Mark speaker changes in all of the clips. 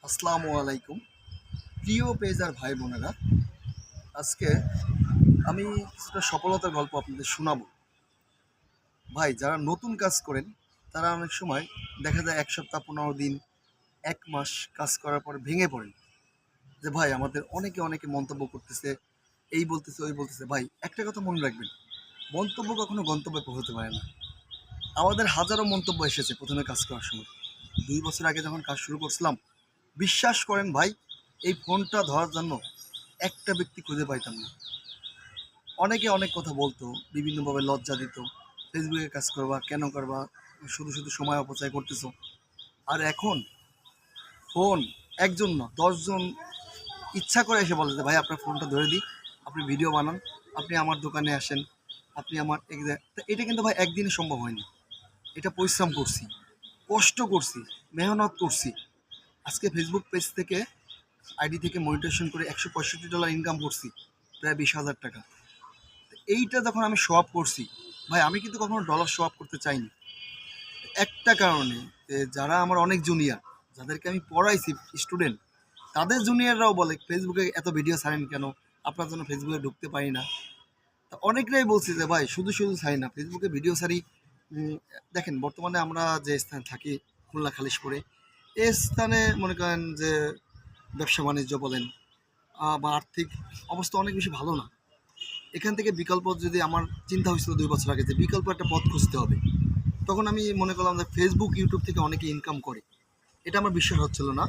Speaker 1: আসসালামু আলাইকুম প্রিয় পেজার ভাই বোনেরা। আজকে আমি কিছুটা সফলতার গল্প আপনাদের শোনাবো। ভাই, যারা নতুন কাজ করেন তারা অনেক সময় দেখা যায় 1 সপ্তাহ 15 দিন 1 মাস কাজ করার পর ভেঙে পড়েন যে ভাই আমাদের অনেকে মন্তব্য করতেছে, এই বলতেছে ওই বলতেছে। ভাই, একটা কথা মনে রাখবেন, মন্তব্য কখনো গন্তব্যে পৌঁছতে পারে না। আমাদের হাজারো মন্তব্য এসেছে প্রথমে কাজ করার সময়। 2 বছর আগে যখন কাজ শুরু করছিলাম, বিশ্বাস করেন ভাই, এই ফোনটা ধরার জন্য একটা ব্যক্তি খুঁজে পাইতাম না। অনেকে অনেক কথা বলতো, বিভিন্নভাবে লজ্জা দিত। ফেসবুকে কাজ করবা, কেন করবা, শুধু শুধু সময় অপচয় করতেছো। আর এখন ফোন একজন না 10 জন ইচ্ছা করে এসে বলে যে ভাই আপনার ফোনটা ধরে দিই, আপনি ভিডিও বানান, আপনি আমার দোকানে আসেন, আপনি আমার তা এটা কিন্তু ভাই একদিনে সম্ভব হয়নি। এটা পরিশ্রম করছি, কষ্ট করছি, মেহনত করছি। আজকে ফেসবুক পেজ থেকে, আইডি থেকে মনিটাইজেশন করে $165 ইনকাম করছি, প্রায় 20,000 টাকা। এইটা যখন আমি শো আপ করছি, ভাই আমি কিন্তু কখনো ডলার শো আপ করতে চাইনি। একটা কারণে, যে যারা আমার অনেক জুনিয়র, যাদেরকে আমি পড়াইছি, স্টুডেন্ট, তাদের জুনিয়ররাও বলে ফেসবুকে এত ভিডিও ছাড়েন কেন, আপনার জন্য ফেসবুকে ঢুকতে পারি না। তা অনেকরাই বলছি যে ভাই শুধু শুধু ছাড়ি না, ফেসবুকে ভিডিও ছাড়ি। দেখেন, বর্তমানে আমরা যে স্থানে থাকি, খুলনা খালিশপুরে, এই স্থানে মনে করেন যে ব্যবসা বাণিজ্য বলেন বা আর্থিক অবস্থা অনেক বেশি ভালো না। এখান থেকে বিকল্প, যদি আমার চিন্তা হয়েছিল 2 বছর আগে যে বিকল্প একটা পথ খুঁজতে হবে, তখন আমি মনে করলাম যে ফেসবুক ইউটিউব থেকে অনেকে ইনকাম করে। এটা আমার বিশ্বাস হচ্ছিল না।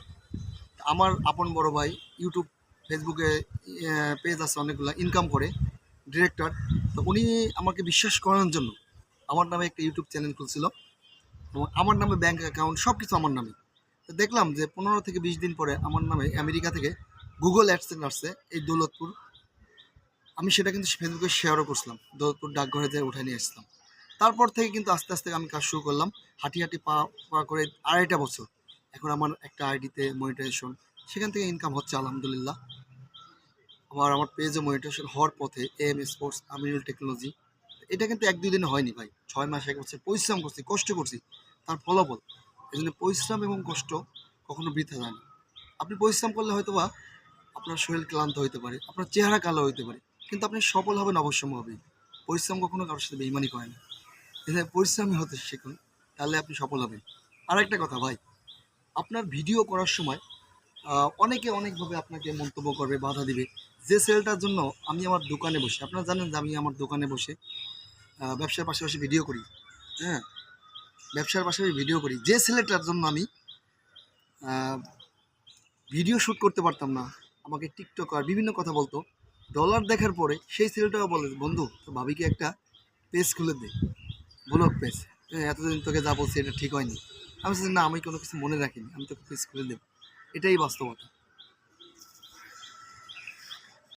Speaker 1: আমার আপন বড় ভাই ইউটিউব ফেসবুকে পেজ আছে অনেকগুলো, ইনকাম করে, ডিরেক্টর। তো উনি আমাকে বিশ্বাস করানোর জন্য আমার নামে একটা ইউটিউব চ্যানেল খুলছিল এবং আমার নামে ব্যাঙ্ক অ্যাকাউন্ট সব কিছু আমার নামে। তো দেখলাম যে 15 থেকে 20 দিন পরে আমার নামে আমেরিকা থেকে গুগল অ্যাডসেন্স আসছে, এই দৌলতপুর। আমি সেটা কিন্তু ফেসবুকে শেয়ারও করছিলাম, দৌলতপুর ডাকঘরে যেয়ে উঠে নিয়ে আসছিলাম। তারপর থেকে কিন্তু আস্তে আস্তে আমি কাজ শুরু করলাম, হাঁটি পা পা করে 2.5 বছর। এখন আমার একটা আইডিতে মনিটাইজেশন, সেখান থেকে ইনকাম হচ্ছে আলহামদুলিল্লাহ। আমার পেজে মনিটাইজেশন হওয়ার পথে এম স্পোর্টস আমিনুল টেকনোলজি। এটা কিন্তু 1-2 দিনে হয়নি ভাই, 6 মাস 1 বছর পরিশ্রম করছি, কষ্ট করছি, তার ফলাফল। এই জন্য পরিশ্রম এবং কষ্ট কখনো বৃথা যায় না। আপনি পরিশ্রম করলে হয়তো বা আপনার শরীর ক্লান্ত হইতে পারে, আপনার চেহারা কালো হইতে পারে, কিন্তু আপনি সফল হবেন অবশ্যম্ভাবী। পরিশ্রম কখনো কারোর সাথে বেইমানি করে না। এখানে পরিশ্রমী হতে শিখুন, তাহলে আপনি সফল হবেন। আর একটা কথা ভাই, আপনার ভিডিও করার সময় অনেকে অনেকভাবে আপনাকে মন্তব্য করবে, বাধা দিবে। যে সেলটার জন্য আমি আমার দোকানে বসে, আপনারা জানেন যে আমি আমার দোকানে বসে ব্যবসার পাশাপাশি ভিডিও করি। হ্যাঁ, ব্যবসার পাশাপাশি ভিডিও করি। যে ছেলেটার জন্য আমি ভিডিও শ্যুট করতে পারতাম না, আমাকে টিকটক আর বিভিন্ন কথা বলতো, ডলার দেখার পরে সেই ছেলেটাও বলে বন্ধু তো ভাবিকে একটা পেজ খুলে দে, ব্লগ পেজ। এতদিন তোকে যা বলছি এটা ঠিক হয়নি। আমি বলছি না, আমি কোনো কিছু মনে রাখিনি, আমি তোকে পেজ খুলে দেবো। এটাই বাস্তবতা।